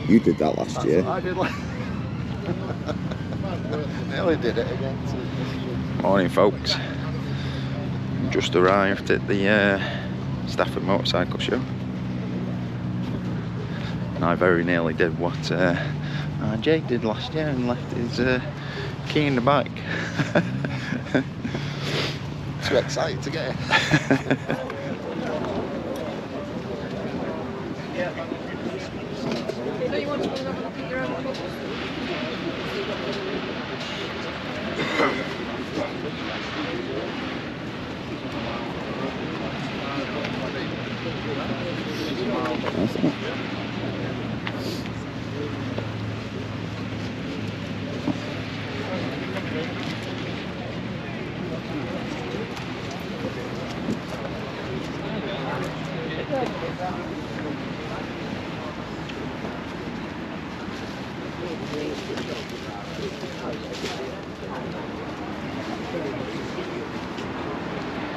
You did that last year. I did last. Nearly did it again. Morning, folks. Just arrived at the Stafford motorcycle show. And I very nearly did what Jake did last year and left his key in the bike. Too excited to get it.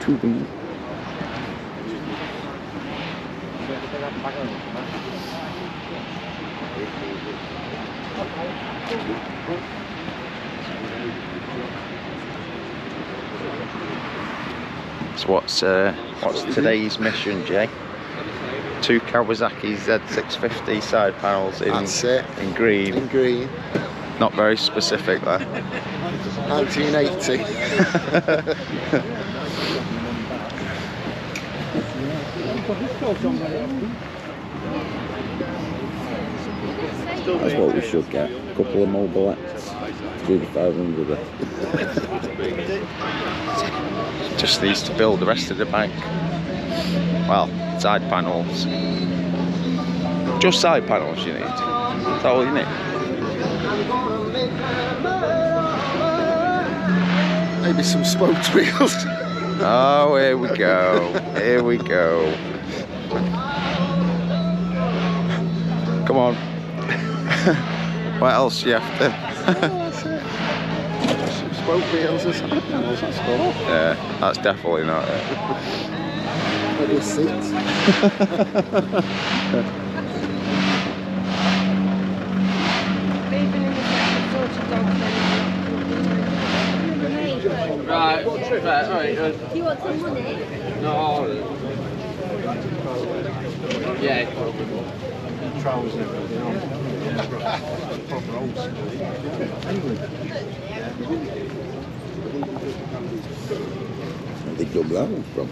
Tubing. So what's today's mission, Jay? 2 Kawasaki Z650 side panels in green. In green. Not very specific there. 1980. That's what we should get. A couple of mobilettes. Do the 500. Just needs to build the rest of the bike. Well, side panels. Just side panels you need. That's all you need. Maybe some spokes wheels. Oh, here we go. Here we go. Come on. What else do you have to? Some spoke wheels or side panels, that's cool. Yeah, that's definitely not it. Maybe a seat. Right, alright. Do you want some money? No. Yeah. Trousers and everything on. Proper old school. Where they dug that one from?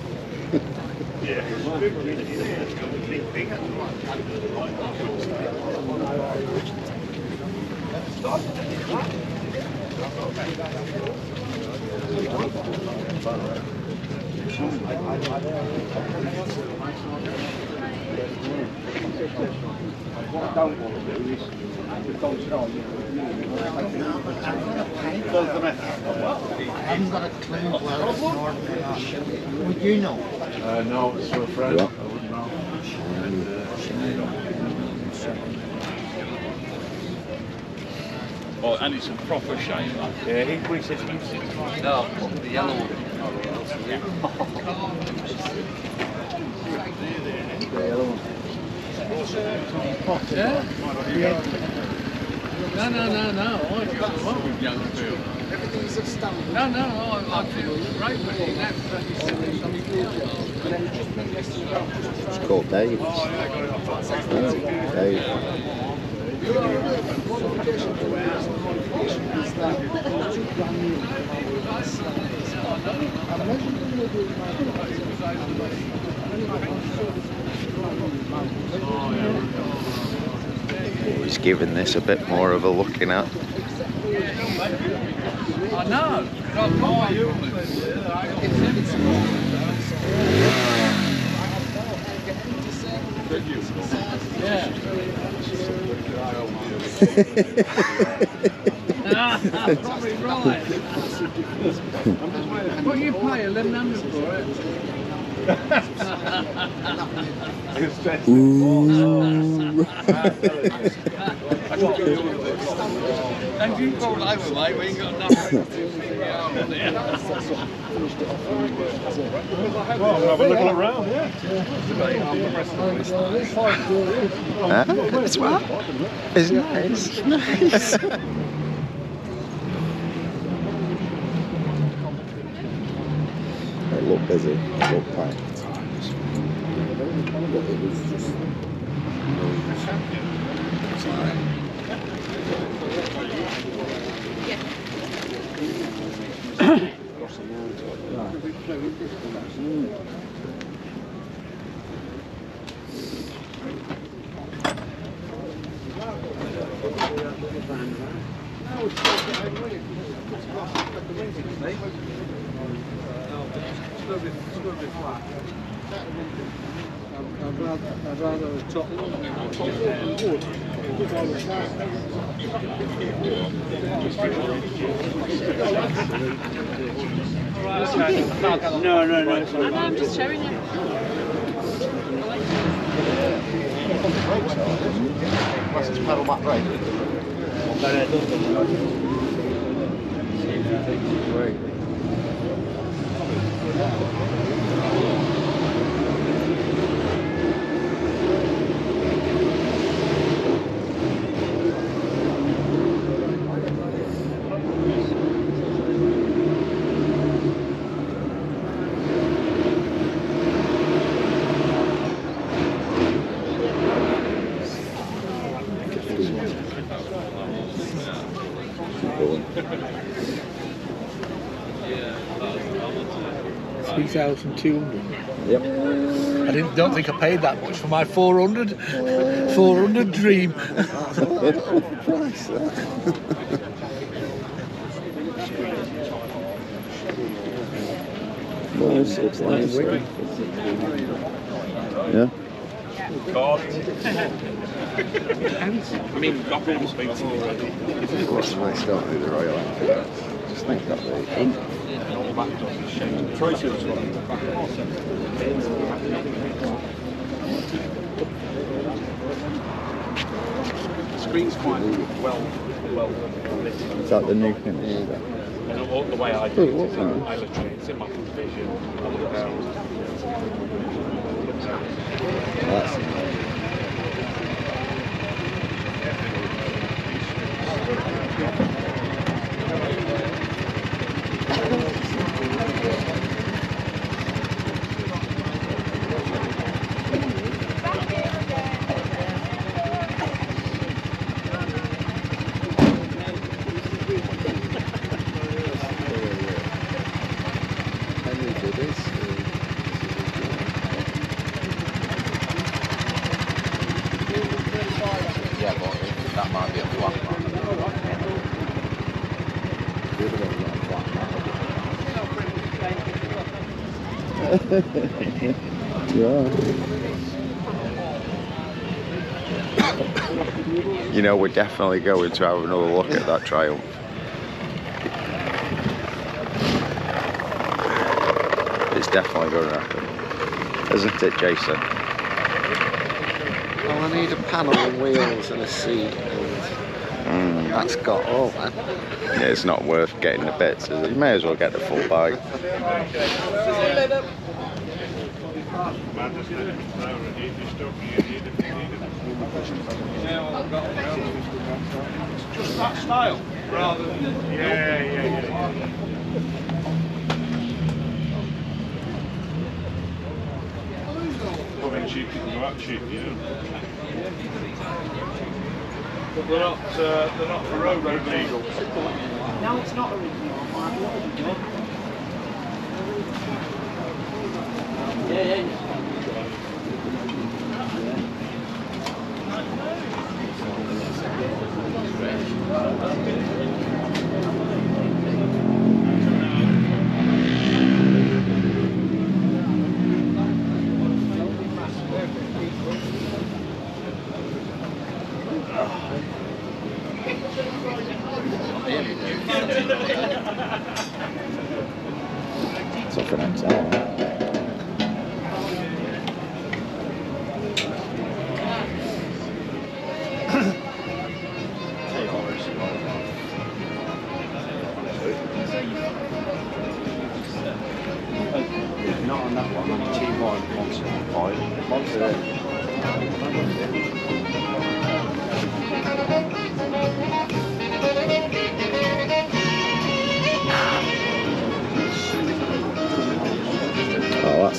What I don't want to do is I haven't got a clue where it's north or not. Would you know? No, it's for a friend. Yeah. I wouldn't know. Oh, and it's a proper shame. Yeah, he says he's No, the yellow one. Yeah? No. I got the one with young Phil. Everything's a stamp. No, I feel great with it. That's It's called Dave. Dave. He's giving this a bit more of a looking at. I know. Got more you. Yeah. Probably right. What you pay? 1100 for it? Ooh. And you go over, mate, we ain't got nothing. Well, we'll have a look around, yeah. It's what? It's nice. Nice. It looked busy. It looked packed. But it was just I'd rather a top wood. No, I'm just showing you. Pedal back right. $3,200. Yep. I don't think I paid that much for my 400 dream. Price that. No, it's nice. Yeah. I mean, got them speaks already. What's nice, don't they, the Royal Enfield? Just think that they Choices. Screen's quite well lit. Is that the new finish? And the way I do it is I nice. literally, it's in my vision, I look down. That's yeah, but that might be a flat man. The other one's not a flat man. Yeah. You know, we're definitely going to have another look at that Triumph. It's definitely going to happen. Isn't it, Jason? Well, I need a panel and wheels and a seat, and that's got all that. Yeah, it's not worth getting the bits, is it? You may as well get the full bike. Just that style, rather than... Yeah. I mean, cheap can go out cheap, you know. But they're not for road legal. No, it's not original. Yeah. So for next hour.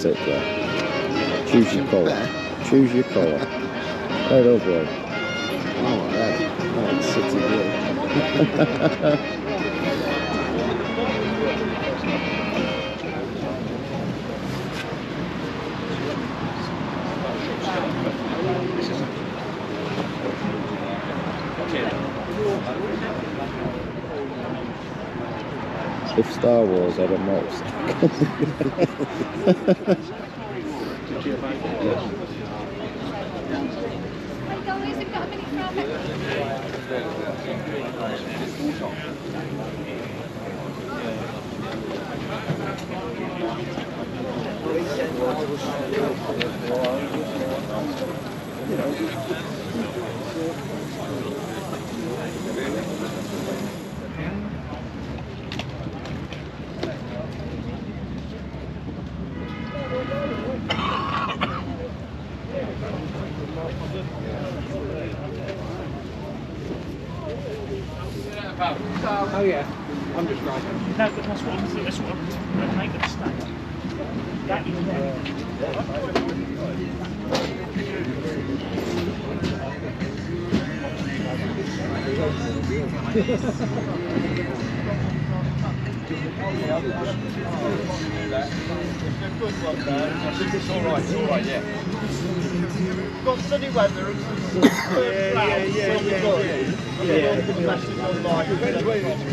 basically. Choose your colour. Choose your colour. Right over. Oh, red. Oh, it's city blue. If Star Wars had a most. Oh yeah, I'm just driving. No, but that's what I'm make them stay. That is It's alright, yeah. Got sunny weather and some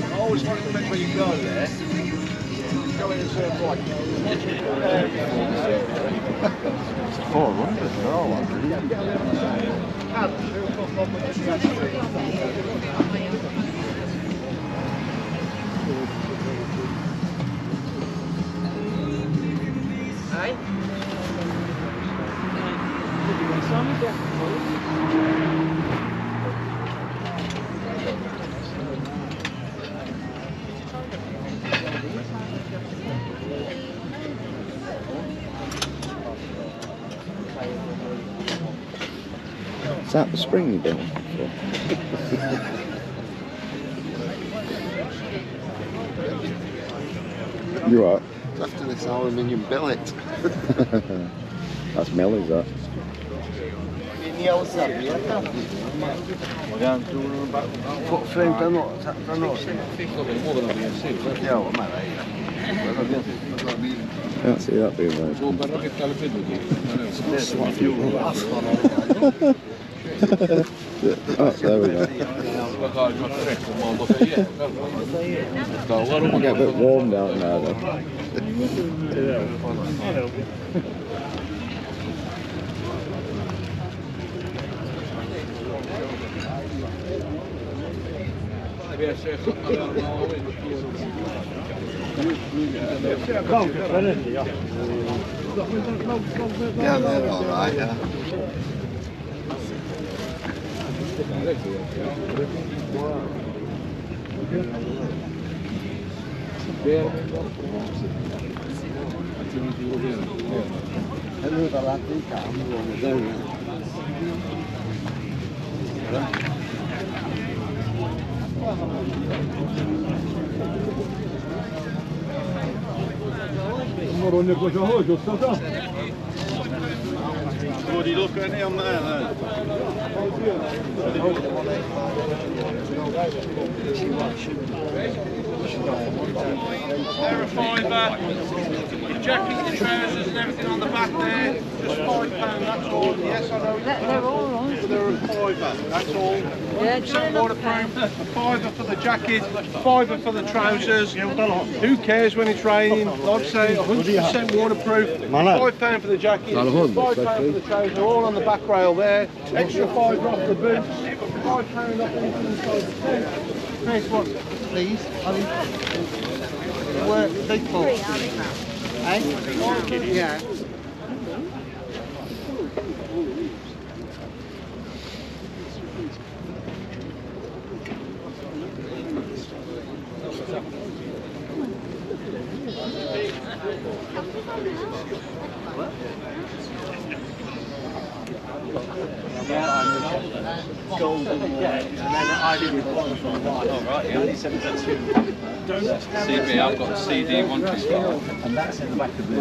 I always wanted to make when you go there. Go in and turn right. 400, they're all on. Is that the spring you've been on before? You what? After this aluminium billet. That's Millie's, that. Put through, they're not. Can't see that being right. Oh, there we go. I'll get a bit warm down there then. Yeah, they're alright, yeah. Would you look at any on there then? They're a fiver. Your jacket, your trousers and everything on the back there. Just £5, that's all. Yes, I know. They're all on. They're a fiver, that's all. Yeah, 100% waterproof, a fiver for the jacket, a fiver for the trousers. Who cares when it's raining? Like I say, 100% waterproof, £5 for the jacket, £5 for the trousers, all on the back rail there. Extra £5 off the boots, £5 off anything inside the tent. Chris, what? Please, work big ball. Eh? Yeah. golden one, and then I did with one from white. Oh, right, yeah. And he said it's a two. CB, I've got CD 125. And that's in the back of the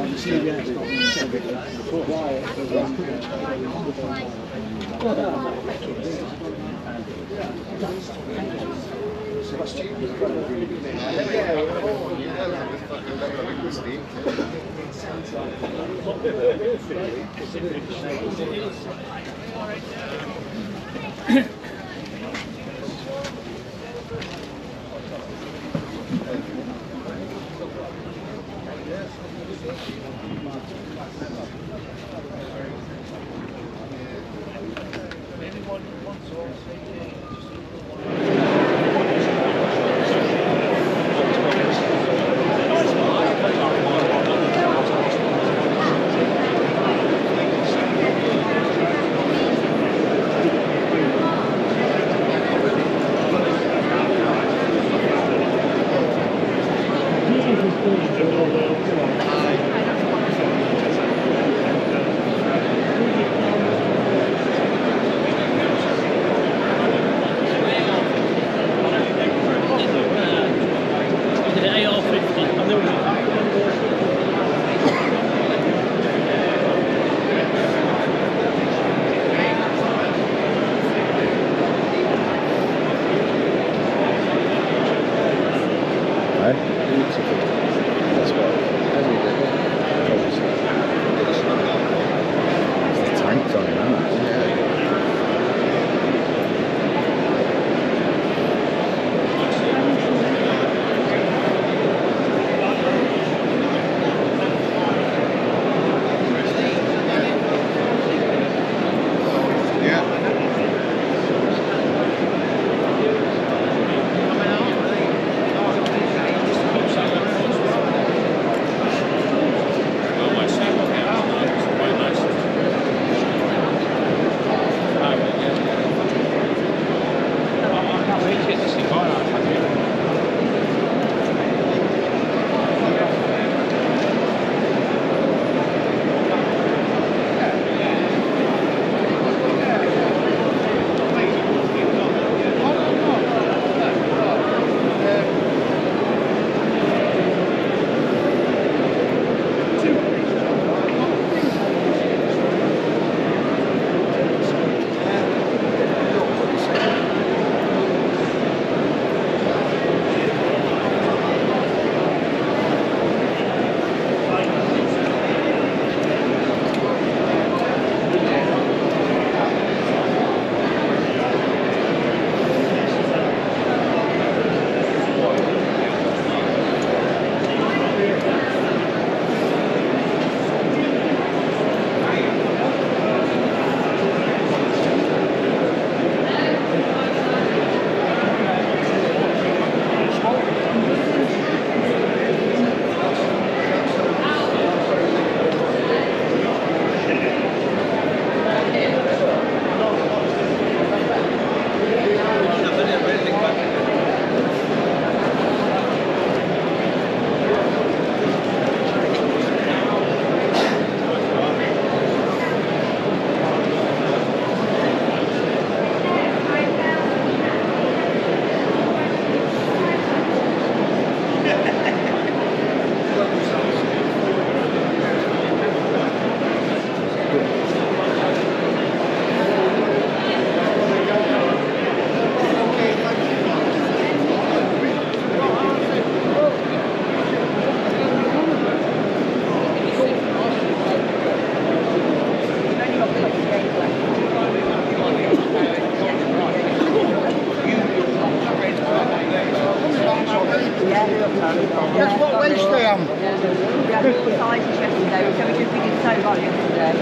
That's what Wednesday am. We had all sizes yesterday, so we did so right yesterday.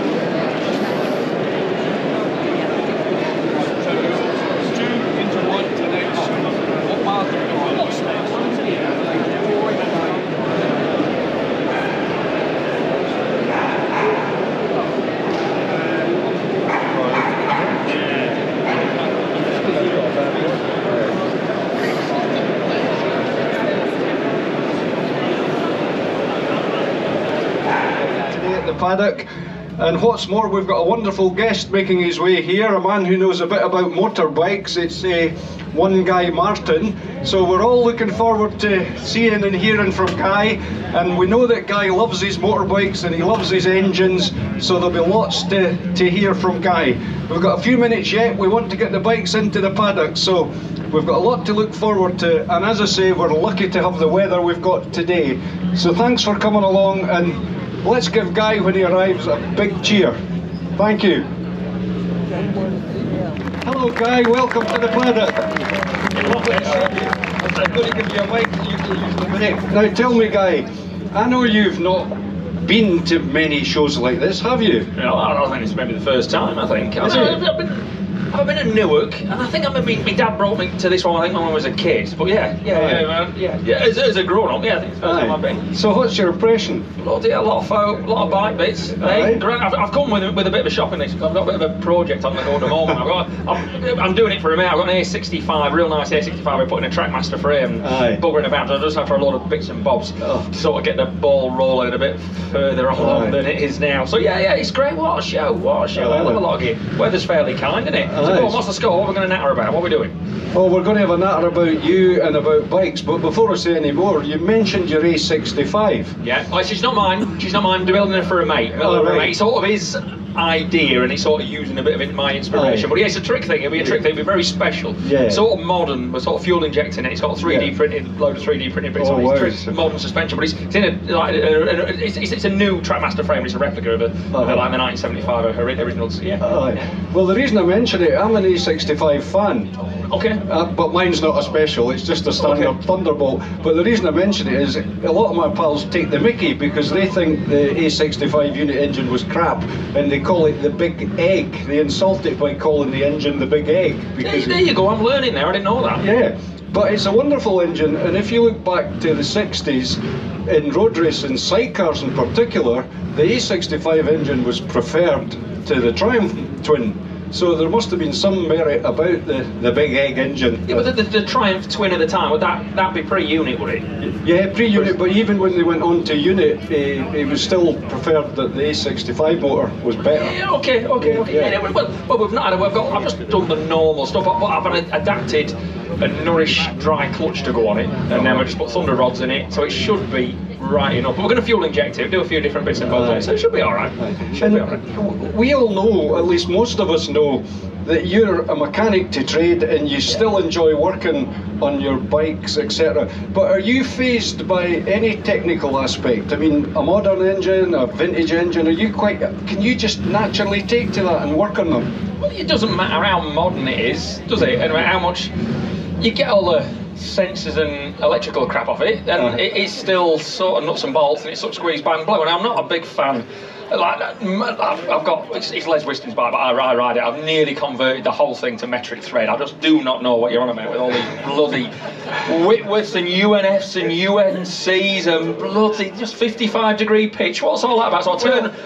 Into one today. What miles have we The paddock, And what's more, we've got a wonderful guest making his way here, a man who knows a bit about motorbikes. It's one Guy Martin. So we're all looking forward to seeing and hearing from Guy. And we know that Guy loves his motorbikes and he loves his engines, so there'll be lots to hear from Guy. We've got a few minutes yet. We want to get the bikes into the paddock, so we've got a lot to look forward to. And as I say, we're lucky to have the weather we've got today. So thanks for coming along, and let's give Guy, when he arrives, a big cheer. Thank you. Hello Guy, welcome to the paddock. Lovely to see you. I'm going to give you a mic so you can use the mic. Now tell me Guy, I know you've not been to many shows like this, have you? No, I think it's maybe the first time, I think. I've been in Newark, and I think my dad brought me to this one, I think, when I was a kid. But yeah, as a grown-up, yeah, I think it's the first time I've been. So what's your impression? Bloody a lot of folk, a lot of bike bits. Hey, I've come with a bit of a shopping list. I've got a bit of a project on the go at the moment. I'm doing it for a minute. I've got an A65, real nice A65. We're putting a Trackmaster frame, buggering about. So I just have for a load of bits and bobs to sort of get the ball rolling a bit further along than it is now. So yeah, it's great. What a show! What a show! I love a lot of gear. Weather's fairly kind, isn't it? So go on, what's the score? What are we going to natter about? What are we doing? Well, we're going to have a natter about you and about bikes, but before I say any more, you mentioned your A65. Yeah, well, she's not mine. She's not mine. I'm building her for a mate. It's sort of his idea, and he's sort of using a bit of my inspiration. But yeah, it's a trick thing. It'll be a trick thing. It'll be very special. Yeah. Sort of modern. We're sort of fuel injecting it. It's got 3D printed, load of 3D printed bits on it. It's modern suspension, but it's in it's a new Trackmaster frame. It's a replica of like the 1975 originals. Yeah. Well, the reason I mention it, I'm an A65 fan. Okay. But mine's not a special, it's just a standard Thunderbolt. But the reason I mention it is a lot of my pals take the mickey because they think the A65 unit engine was crap, and they call it the big egg. They insult it by calling the engine the big egg. Because there you go, I'm learning there, I didn't know that. Yeah, but it's a wonderful engine, and if you look back to the 60s, in road racing, sidecars in particular, the A65 engine was preferred to the Triumph twin. So there must have been some merit about the big egg engine. Yeah, but the Triumph twin at the time, would that be pre-unit, would it? Yeah, pre-unit, but even when they went on to unit, it was still preferred that the A65 motor was better. Yeah, okay. Yeah. Well, we've not had I've just done the normal stuff, but I've adapted a Nourish dry clutch to go on it, and then we just put Thunder rods in it, so it should be right enough. But we're going to fuel inject it, do a few different bits and bobs on it, so it should be alright. We all know, at least most of us know, that you're a mechanic to trade and you still enjoy working on your bikes, etc. But are you fazed by any technical aspect? I mean, a modern engine, a vintage engine, can you just naturally take to that and work on them? Well, it doesn't matter how modern it is, does it? And how much you get all the sensors and electrical crap off it, and it is still sort of nuts and bolts, and it's sort of squeeze, bang, blow. And I'm not a big fan. Like, I've got, it's Les Whiston's bike, but I ride it. I've nearly converted the whole thing to metric thread. I just do not know what you're on about with all these bloody Whitworths and UNFs and UNCs and bloody just 55-degree pitch. What's all that about? So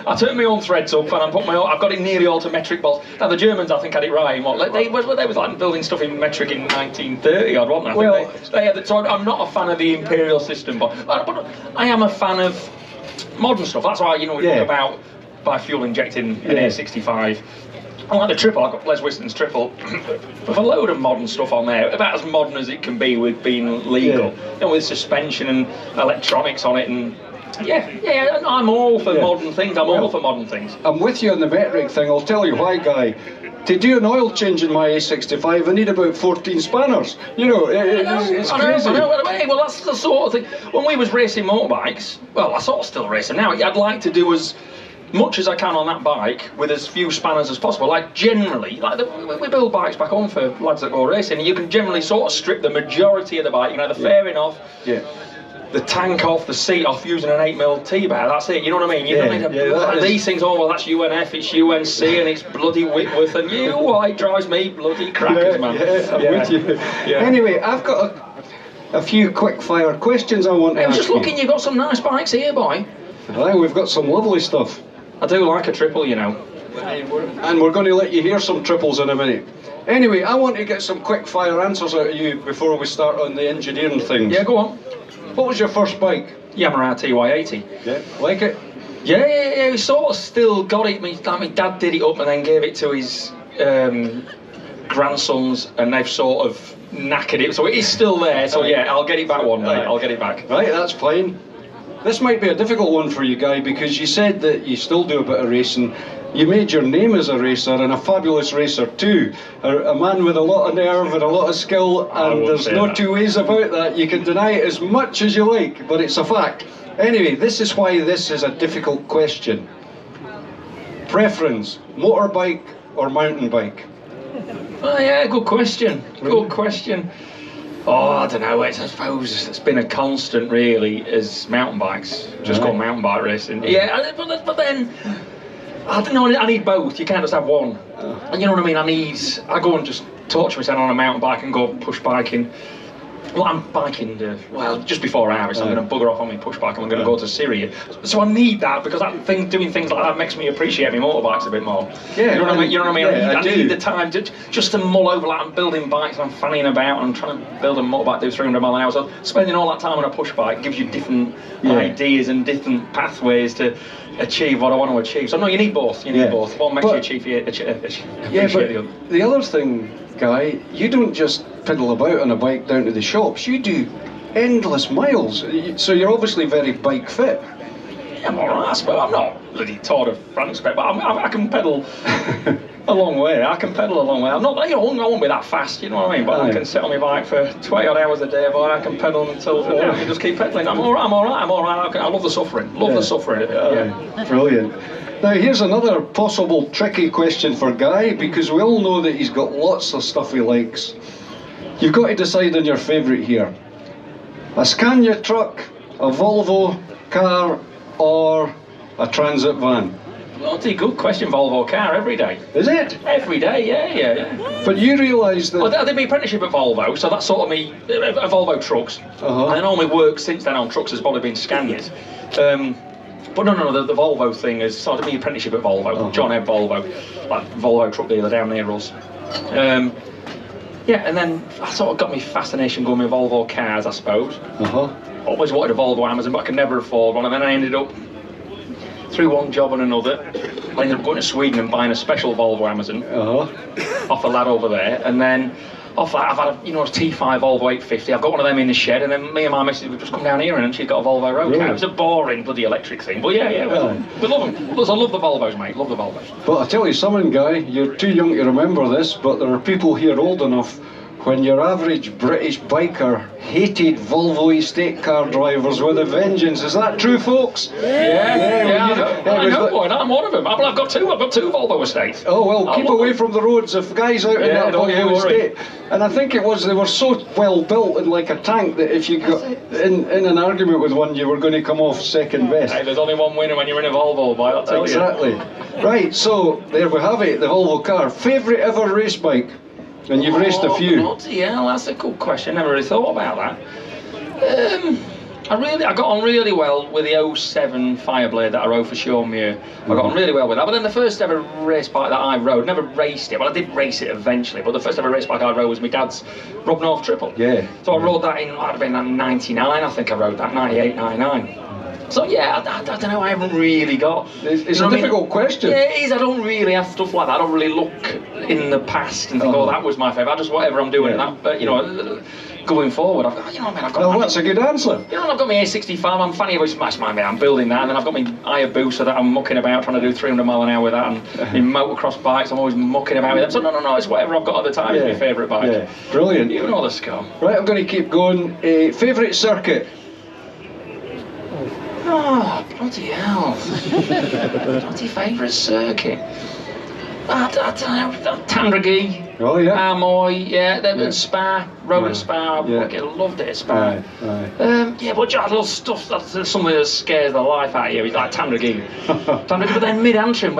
I turn my own threads up and I've got it nearly all to metric bolts. Now the Germans, I think, had it right. They was like building stuff in metric in 1930 odd, wasn't they? They had, so I'm not a fan of the imperial system, but I am a fan of modern stuff. That's why, we talk about by fuel injecting an A65. I like the triple. I've got Les Whiston's triple with a load of modern stuff on there, about as modern as it can be with being legal. With suspension and electronics on it, and I'm all for modern things. All for modern things. I'm with you on the metric thing. I'll tell you why, Guy. To do an oil change in my A65, I need about 14 spanners. It's crazy. I know. Well, that's the sort of thing. When we was racing motorbikes, well, I sort of still race them now. I'd like to do as much as I can on that bike with as few spanners as possible. Like generally, we build bikes back home for lads that go racing, and you can generally sort of strip the majority of the bike. The fairing off. Yeah. The tank off, the seat off, using an 8mm T-bar, that's it, you know what I mean? You don't need these things, that's UNF, it's UNC, and it's bloody Whitworth, and it drives me bloody crackers, man. I'm with you. Anyway, I've got a few quick-fire questions I want to ask you. I'm just looking, you've got some nice bikes here, boy. Aye, we've got some lovely stuff. I do like a triple, And we're going to let you hear some triples in a minute. Anyway, I want to get some quick-fire answers out of you before we start on the engineering things. Yeah, go on. What was your first bike? Yamaha TY80. Yeah, like it? Yeah. He sort of still got it. My dad did it up and then gave it to his grandsons, and they've sort of knackered it. So it is still there. So yeah, I'll get it back one day. I'll get it back. Right, that's fine. This might be a difficult one for you, Guy, because you said that you still do a bit of racing. You made your name as a racer, and a fabulous racer too. A man with a lot of nerve and a lot of skill, and there's no two ways about that. You can deny it as much as you like, but it's a fact. Anyway, this is why this is a difficult question. Preference, motorbike or mountain bike? Oh yeah, good question. Good question. Oh, I don't know. I suppose it's been a constant, really, as mountain bikes. Just go mountain bike racing. Yeah, but then I don't know. I need both. You can't just have one. And you know what I mean. I go and just torture myself on a mountain bike and go push biking. Well, I'm biking, just before hours. I'm going to bugger off on my push bike and I'm going to go to Syria. So I need that because doing things like that makes me appreciate my motorbikes a bit more. Yeah, you know what I mean? You know what I mean? Yeah, I need the time just to mull over that. I'm building bikes and I'm fanning about and I'm trying to build a motorbike, do 300 mile an hour. So spending all that time on a push bike gives you different ideas and different pathways to achieve what I want to achieve. So no, you need both. You need both. One makes you achieve the other. The other thing, Guy, you don't just piddle about on a bike down to the shops. You do endless miles. So you're obviously very bike fit. I'm alright, but I'm not bloody Tour de France, but I can pedal a long way. I'm not, I won't be that fast, you know what I mean? But I can sit on my bike for 20 odd hours a day, but I can pedal until I can just keep pedaling. I'm alright. I love the suffering. The suffering of it. Yeah, brilliant. Now here's another possible tricky question for Guy, because we all know that he's got lots of stuff he likes. You've got to decide on your favourite here. A Scania truck, a Volvo car, or a transit van? Bloody good question. Volvo car every day. Is it? Every day, yeah. But you realise that... Well, I did my apprenticeship at Volvo, so that's sort of me, Volvo trucks. And then all my work since then on trucks has probably been Scanias. But no, the Volvo thing is, so I did my apprenticeship at Volvo, John Ebb Volvo, like Volvo truck dealer down near us. Yeah, and then I sort of got my fascination going with Volvo cars, I suppose. Always wanted a Volvo Amazon, but I could never afford one, and then I ended up, through one job and another, I ended up going to Sweden and buying a special Volvo Amazon off a lad over there, and then off that I've had a T5 Volvo 850. I've got one of them in the shed, and then me and my missus would just come down here and she's got a Volvo road car. It was a boring bloody electric thing, but yeah, we love them. I love the Volvos, mate. Love the Volvos. But I'll tell you something, Guy, you're too young to remember this, but there are people here old enough when your average British biker hated Volvo estate car drivers with a vengeance. Is that true, folks? I know, boy, I'm one of them. I've got two Volvo estates. Oh well, keep away from the roads if Guy's out in that Volvo estate. And I think they were so well built and like a tank that if you got in an argument with one, you were going to come off second best. Hey, there's only one winner when you're in a Volvo, boy, I'll tell you. Exactly. Right, so there we have it, the Volvo car. Favourite ever race bike? And you've raced a few. Bloody hell, that's a good question. Never really thought about that. I got on really well with the 07 Fireblade that I rode for Sean Muir. I got on really well with that. But then the first ever race bike that I rode, never raced it. Well, I did race it eventually, but the first ever race bike I rode was my dad's Rob North Triple. Yeah. So I rode that in, might have been 99, I think I rode that, 98, 99. So yeah, I don't know, I haven't really got... It's a difficult question. Yeah, it is, I don't really have stuff like that. I don't really look in the past and think, oh, that was my favourite. I just, whatever I'm doing, going forward, I've got... that's a good answer. I've got my A65, I'm fanny about smash my mate, I'm building that, and then I've got my Hayabusa that I'm mucking about, trying to do 300 mile an hour with that, and in motocross bikes, I'm always mucking about with them. So no, it's whatever I've got at the time is my favourite bike. Yeah, brilliant. You know the score. Right, I'm going to keep going. Favourite circuit? Oh, bloody hell. Bloody favourite circuit. I don't know, Tandragee. Oh yeah. Armoy, and Spa, rode at Spa, I loved it at Spa. But I love stuff, that's something that scares the life out of you, it's like Tandragee. But then Mid-Antrim,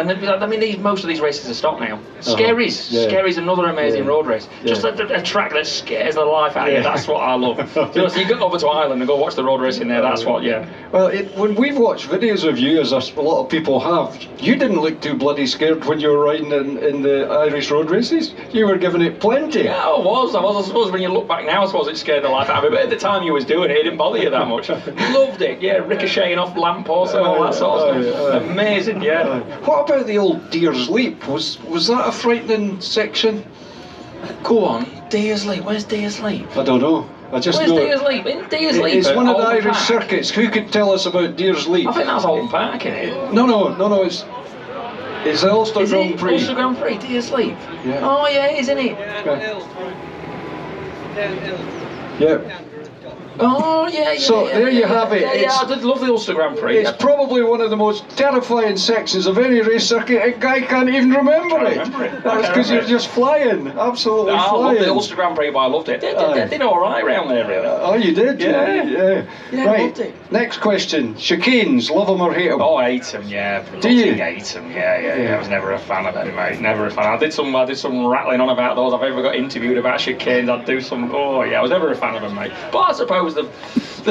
most of these races are stopped now. Skerry's another amazing road race. Just a track that scares the life out of you, that's what I love. So you go over to Ireland and go watch the road race in there, that's what, Well, when we've watched videos of you, as a lot of people have, you didn't look too bloody scared when you were riding in the Irish road races. You were giving it plenty. Yeah, I was. I suppose when you look back now, I suppose it scared the life out of me. But at the time you was doing it, it didn't bother you that much. Loved it. Yeah, ricocheting off lampposts and all that sort of stuff. Amazing. Yeah. What about the old Deer's Leap? Was that a frightening section? Go on, Deer's Leap. Where's Deer's Leap? I don't know. I just Where's know Deer's Leap? In Deer's Leap. it's one of the Alton Irish Park. circuits. Who could tell us about Deer's Leap? I think that's Alton Park, isn't it? No. It's the Ulster Is Grand it Prix. Ulster Grand Prix? Deer's Leap? Yeah. Oh yeah, it is, isn't it? Yeah. Oh yeah. So there you have it. Yeah, I did love the Ulster Grand Prix. It's probably one of the most terrifying sections of any race circuit. A guy can't even remember it. That's because you're just flying, absolutely I flying. loved the Ulster Grand Prix, but I loved it. They did all right round there, really. Oh, you did? Yeah, I Right. loved it. Next question. Chicanes, love them or hate them? Oh, I hate them, yeah. Do you? Hate them, yeah. I was never a fan of them, mate. Never a fan. I did some rattling on about those. I've ever got interviewed about chicanes. I'd do some. Oh yeah, I was never a fan of them, mate. But I suppose they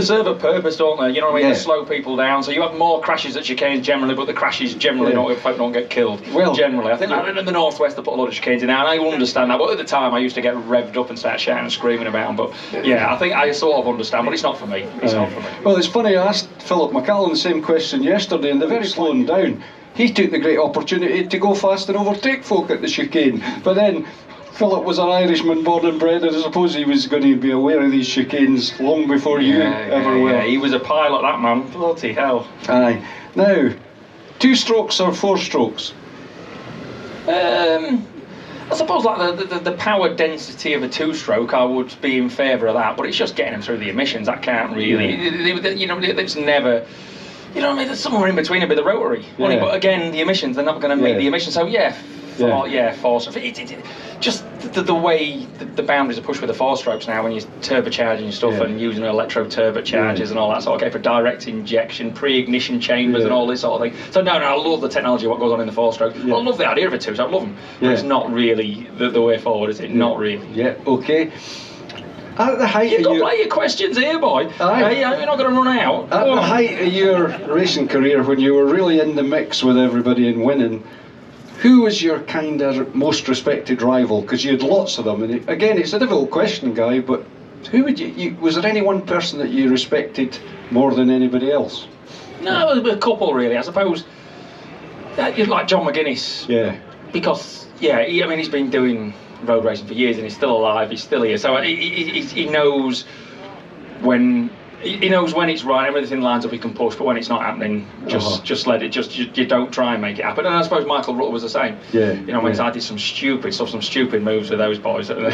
serve a purpose, don't they? You know what I mean? They slow people down, so you have more crashes at chicanes generally, but the crashes generally don't get killed. Well, generally, I think in the northwest they put a lot of chicanes in there, and I understand that. But at the time, I used to get revved up and start shouting and screaming about them. But yeah, I think I sort of understand, but it's not for me. It's not for me. Well, it's funny. I asked Philip McCallum the same question yesterday, and they're very slowing down. He took the great opportunity to go fast and overtake folk at the chicane, but then Philip was an Irishman born and bred, and I suppose he was going to be aware of these chicanes long before you ever were. Yeah, he was a pilot, that man. Bloody hell. Aye. Now, 2 strokes or 4 strokes? I suppose like the power density of a 2-stroke, I would be in favour of that, but it's just getting them through the emissions. That can't really, you know, it's never. You know what I mean? There's somewhere in between a bit of rotary. Only, but again, the emissions, they're not going to meet the emissions. So force. Just the way the boundaries are pushed with the 4 strokes now when you're turbocharging stuff and using electro turbochargers and all that sort of for direct injection, pre-ignition chambers and all this sort of thing. So no, I love the technology, what goes on in the 4 strokes. I love the idea of a 2, so I love them. But it's not really the way forward, is it? Not really. Yeah, okay. At the height You've of got to play your questions here, boy. Hey, you're not going to run out. At the height of your racing career, when you were really in the mix with everybody and winning, who was your kind of most respected rival? Because you had lots of them. And again, it's a difficult question, Guy, but who would you was there any one person that you respected more than anybody else? No, a couple really, I suppose. Like John McGuinness. Yeah. Because, he's been doing road racing for years and he's still alive, he's still here. So he knows when it's right, everything lines up, he can push, but when it's not happening, just let it, you don't try and make it happen. And I suppose Michael Rutter was the same. Yeah. You know, when I did some stupid stuff, some stupid moves with those boys. And they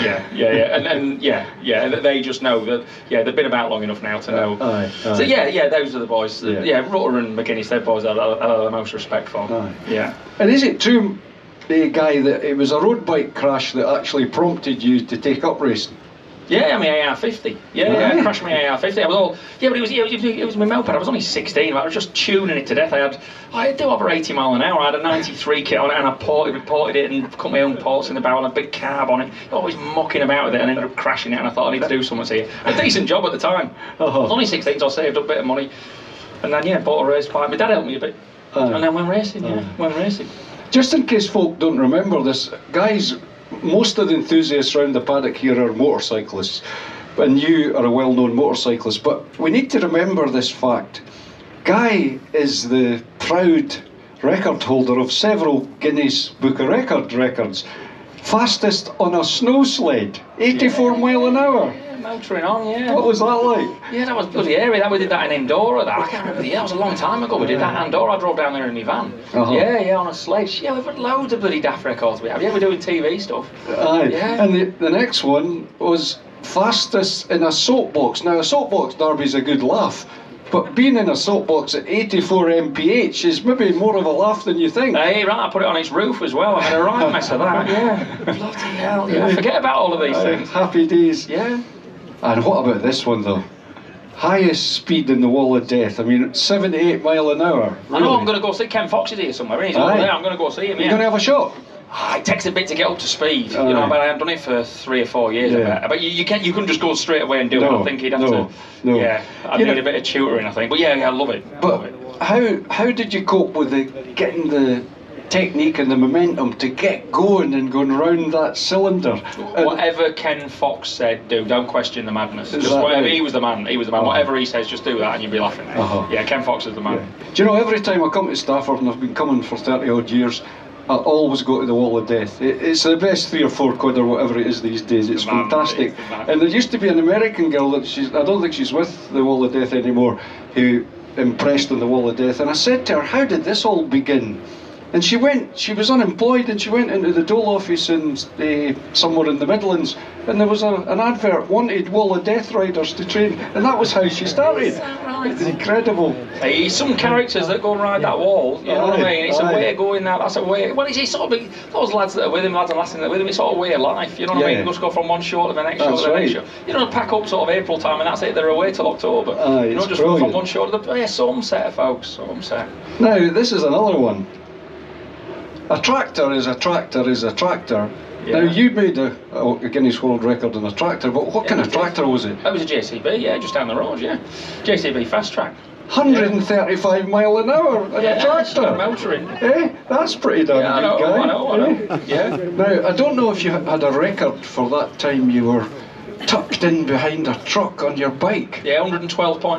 just know that, they've been about long enough now to know. So those are the boys. Rutter and McGuinness, they're boys that I have the most respect for. Yeah. And is it true, Guy, that it was a road bike crash that actually prompted you to take up racing? Yeah, my AR-50. I crashed my AR-50. I was all... Yeah, but it was my moped. I was only 16. I was just tuning it to death. I do over 80 mile an hour. I had a 93 kit on it and I ported it and cut my own ports in the barrel and a big carb on it. Always mucking about with it and ended up crashing it, and I thought I need to do something here. A decent job at the time. I was only 16, so I saved up a bit of money. And then, bought a race bike. My dad helped me a bit. And then went racing, Just in case folk don't remember this, guys, most of the enthusiasts around the paddock here are motorcyclists, and you are a well-known motorcyclist, but we need to remember this fact. Guy is the proud record holder of several Guinness Book of records. Fastest on a snow sled, 84 mile an hour. Motoring on, What was that like? Yeah, that was bloody airy. We did that in Andorra. I can't remember the year. That was a long time ago. We did that in Andorra. I drove down there in my van. On a sled. Yeah, we've had loads of bloody daft records we have. Yeah, we're doing TV stuff. And the next one was fastest in a soapbox. Now, a soapbox derby's a good laugh, but being in a soapbox at 84 mph is maybe more of a laugh than you think. Hey, right, I put it on its roof as well. I made a right mess of that, Bloody hell, Forget about all of these things. Happy days. Yeah. And what about this one, though? Highest speed in the wall of death. I mean, 78 mile an hour. Really? I know, I'm going to go see Ken Fox is here somewhere. He's over there. I'm going to go see him. You're going to have a shot? It takes a bit to get up to speed, but I haven't done it for 3 or 4 years. But you couldn't just go straight away and do it. I think you'd have to. I'd need a bit of tutoring, I think. But I love it. But how did you cope with getting the technique and the momentum to get going and going round that cylinder. Whatever Ken Fox said, do. Don't question the madness. Is Just that whatever, right? he was the man. He was the man. Whatever he says, just do that, and you'll be laughing. Yeah, Ken Fox is the man. Do you know, every time I come to Stafford, and I've been coming for 30 odd years, I always go to the Wall of Death. It's the best 3 or 4 quid or whatever it is these days. It's fantastic. And there used to be an American girl that I don't think she's with the Wall of Death anymore, who impressed on the Wall of Death. And I said to her, how did this all begin? And she was unemployed, and she went into the Dole office in somewhere in the Midlands, and there was an advert, wanted Wall of Death riders to train, and that was how she started. It's incredible. Hey, some characters that go and ride that wall, you know what I mean? It's a way of going that, that's a way, well, it's sort of, those lads that are with him, lads and lasses that are with him, it's sort of a way of life, you know what I mean? You just go from one show to the next show to the next show. You don't pack up sort of April time and that's it, they're away till October. You know, just go from one show to the, some set, folks, some set. Now, this is another one. A tractor is a tractor is a tractor. Now, you made a Guinness World Record in a tractor, but what kind of tractor was it? It was a JCB, yeah, just down the road, yeah. JCB fast track. 135 mile an hour in a tractor. Motoring. That's pretty damn good, guy. I know. Yeah. Now, I don't know if you had a record for that time you were tucked in behind a truck on your bike. Yeah, 112.94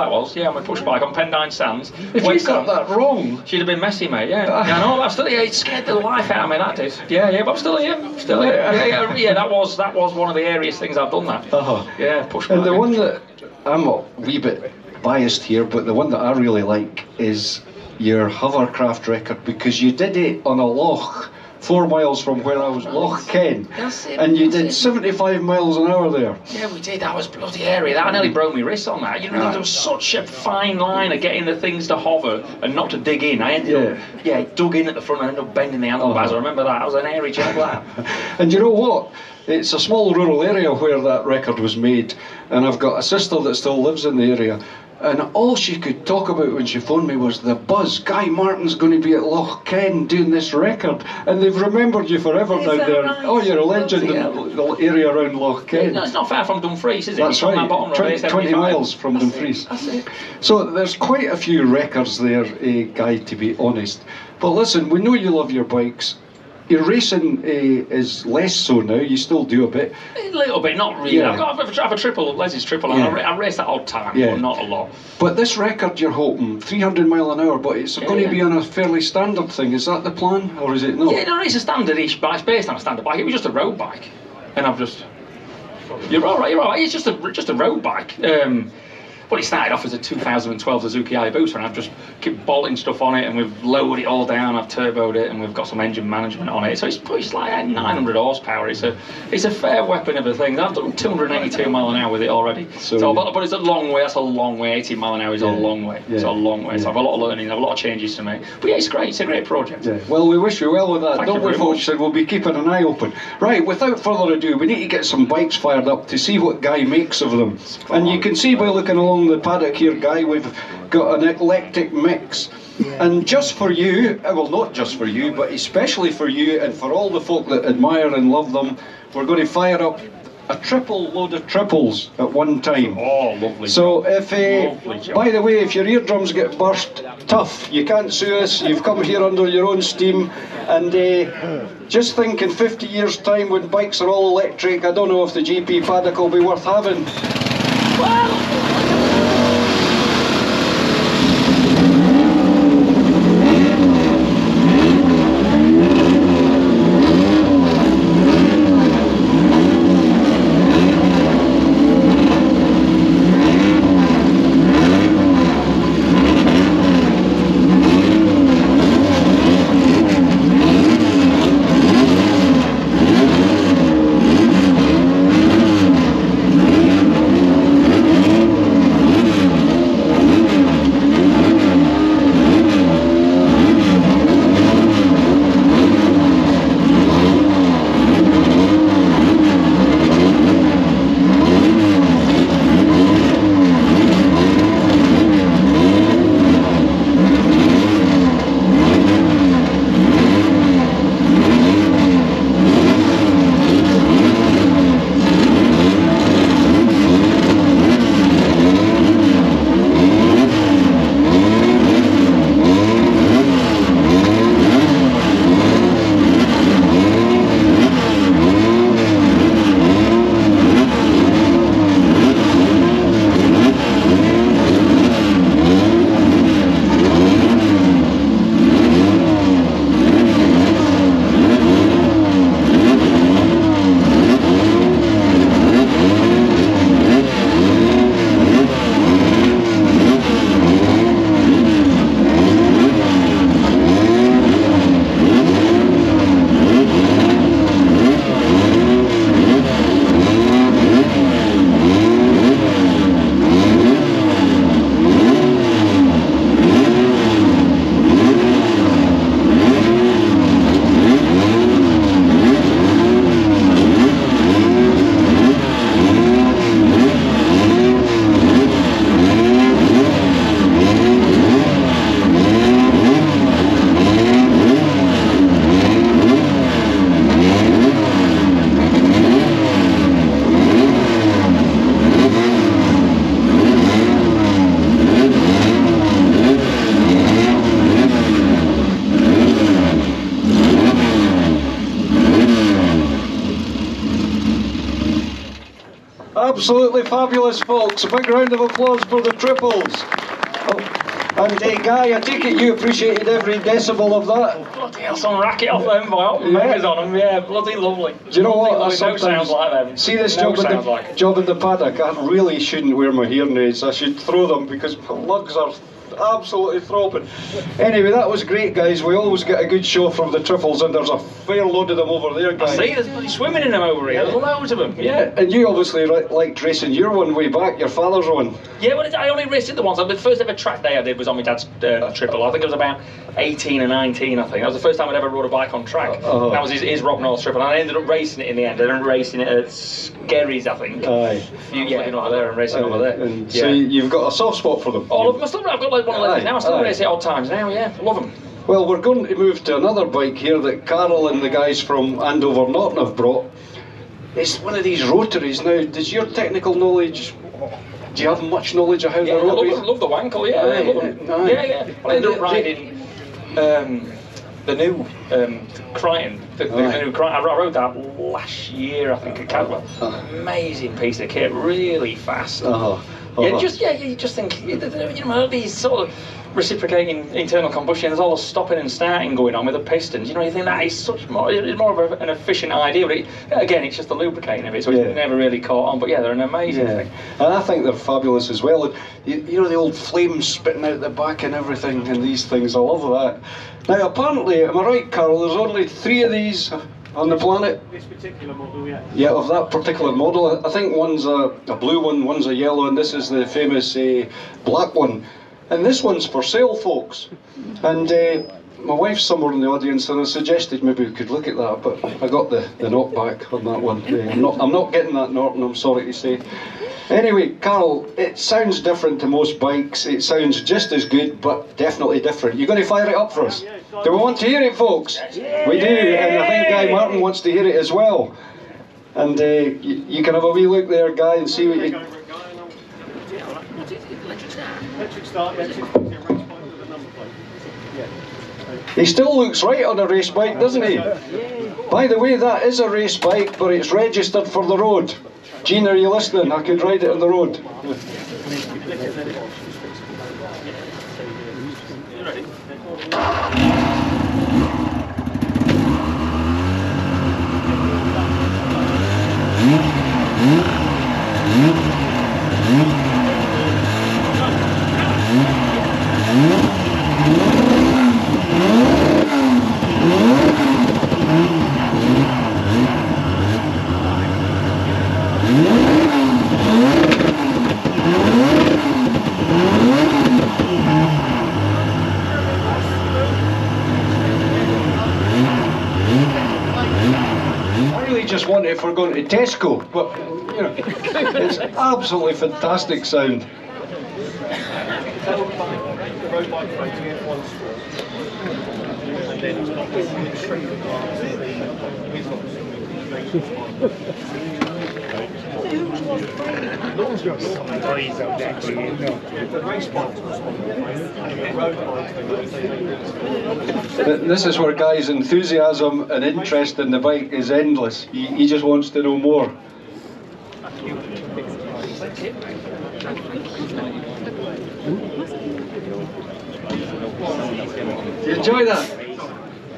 that was. Yeah, on my push bike on Pendine Sands. If you got that wrong, she'd have been messy, mate. Yeah, I know. I'm still here. It scared the life out of me. That did. Yeah, but I'm still here. Still here. Yeah, that was one of the airiest things I've done. That. Yeah, push bike. And the one that I'm a wee bit biased here, but the one that I really like is your hovercraft record, because you did it on a loch 4 miles from where I was, Loch Ken, and you did 75 miles an hour there. Yeah, we did. That was bloody airy. That I nearly broke my wrist on that. You know, there was such a fine line of getting the things to hover and not to dig in. I ended up, dug in at the front and ended up bending the handlebars. I remember that. That was an airy job, that. And you know what? It's a small rural area where that record was made, and I've got a sister that still lives in the area. And all she could talk about when she phoned me was the buzz. Guy Martin's going to be at Loch Ken doing this record, and they've remembered you forever now. Right? Oh, you're a legend in the area around Loch Ken. No, it's not far from Dumfries, is it? That's right. 20 miles from Dumfries. That's it. So there's quite a few records there, Guy, to be honest. But listen, we know you love your bikes. Your racing is less so now. You still do a bit. A little bit, not really. Yeah. I have a triple, Leslie's triple, and I race that odd time, but not a lot. But this record you're hoping, 300 mile an hour, but it's going to be on a fairly standard thing. Is that the plan, or is it not? Yeah, no, it's a standard-ish, but it's based on a standard bike. It was just a road bike, and I've just... You're all right. It's just a road bike. Well, it started off as a 2012 Suzuki Hayabusa, and I've just kept bolting stuff on it, and we've lowered it all down, I've turboed it, and we've got some engine management on it. So it's like 900 horsepower. It's a fair weapon of a thing. I've done 282 mile an hour with it already. But it's a long way. That's a long way. 80 mile an hour is a long way. It's a long way. So I've a lot of learning. I've a lot of changes to make. But yeah, it's great. It's a great project. Yeah. Well, we wish you well with that. Thank Don't we, folks? And we'll be keeping an eye open. Right. Without further ado, we need to get some bikes fired up to see what Guy makes of them. And you can see by looking along the paddock here, Guy, we've got an eclectic mix. And just for you, well, not just for you, but especially for you and for all the folk that admire and love them, we're going to fire up a triple load of triples at one time. Oh, lovely. So if, by the way, if your eardrums get burst, tough, you can't sue us, you've come here under your own steam, and just think in 50 years time when bikes are all electric, I don't know if the GP paddock will be worth having. Absolutely fabulous, folks. A big round of applause for the triples. Oh. And Guy, I take it you appreciated every decibel of that. Bloody hell, some racket off them by up megas on them, yeah, bloody lovely. Do you know what? I No sometimes sounds like them. see this No job, sounds like. job in the paddock. I really shouldn't wear my hearing aids. I should throw them because my lugs are absolutely throbbing. Anyway, that was great, guys. We always get a good show from the triples, and there's a fair load of them over there, guys. I see, there's bloody swimming in them over here. There's loads of them. Yeah, and you obviously liked racing your one way back, your father's one. Yeah, well, I only raced it the once. The first ever track day I did was on my dad's triple. I think it was about 18 or 19, I think. That was the first time I'd ever rode a bike on track. That was his Rock North triple, and I ended up racing it in the end. I ended up racing it at Skerries, I think. Aye. Yeah, over there and racing over there. And so you've got a soft spot for them. All of them. I've got like one of those now. I still race it odd times now, yeah. Love them. Well, we're going to move to another bike here that Carol and the guys from Andover Norton have brought. It's one of these rotaries. Now, does your technical knowledge, do you have much knowledge of how the rotaries? I love the Wankle, yeah. I love them. Yeah. Well, I ended up riding the new Crichton. The new Crichton. I rode that last year, I think, at Cadwell. Amazing piece of kit, really fast. You just think, you know, these sort of reciprocating internal combustion, there's all the stopping and starting going on with the pistons. You know, you think that is it's more of an efficient idea, but again, it's just the lubricating of it, so it's never really caught on. But yeah, they're an amazing thing. And I think they're fabulous as well. And you know, the old flames spitting out the back and everything, and these things, I love that. Now, apparently, am I right, Carol, there's only 3 of these on the planet? This particular model, yeah. Yeah, of that particular model. I think one's a blue one, one's a yellow, and this is the famous black one. And this one's for sale, folks. And my wife's somewhere in the audience, and I suggested maybe we could look at that, but I got the knockback on that one. I'm not getting that Norton, I'm sorry to say. Anyway, Carol, it sounds different to most bikes. It sounds just as good, but definitely different. You going to fire it up for us? Do we want to hear it, folks? We do, and I think Guy Martin wants to hear it as well. And you can have a wee look there, Guy, and see what you... Electric start, yeah, 6.0 race bike with a number plate. He still looks right on a race bike, doesn't he? By the way, that is a race bike, but it's registered for the road. Gene, are you listening? I could ride it on the road. Just want it for going to Tesco, but you know, it's absolutely fantastic sound. This is where Guy's enthusiasm and interest in the bike is endless. He just wants to know more. Do you enjoy that?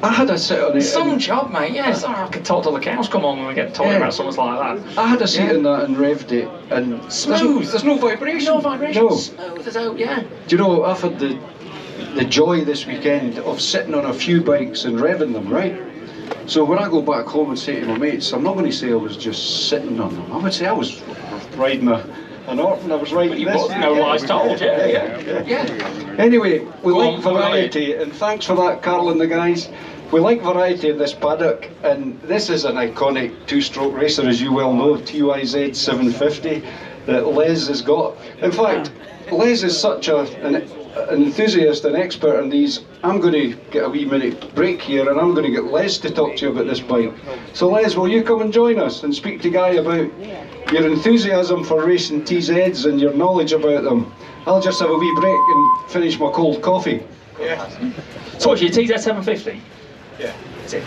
I had a sit on it. Some job, mate, yeah. Sorry, I could talk till the cows come on when we get talking about something like that. I had a seat in that and revved it, and smooth. There's no vibration. No vibration. No. Smooth as out, yeah. Do you know, I've had the joy this weekend of sitting on a few bikes and revving them, right? So when I go back home and say to my mates, I'm not going to say I was just sitting on them. I would say I was riding a Norton. I was riding this. No lies told, yeah. Anyway, we like variety, and thanks for that, Carl and the guys. We like variety in this paddock, and this is an iconic two-stroke racer, as you well know, TYZ 750 that Les has got. In fact, Les is such an enthusiast and expert in these. I'm going to get a wee minute break here, and I'm going to get Les to talk to you about this bike. So Les, will you come and join us and speak to Guy about your enthusiasm for racing TZs and your knowledge about them? I'll just have a wee break and finish my cold coffee. Yeah. So what's your TZ 750? Yeah. That's it.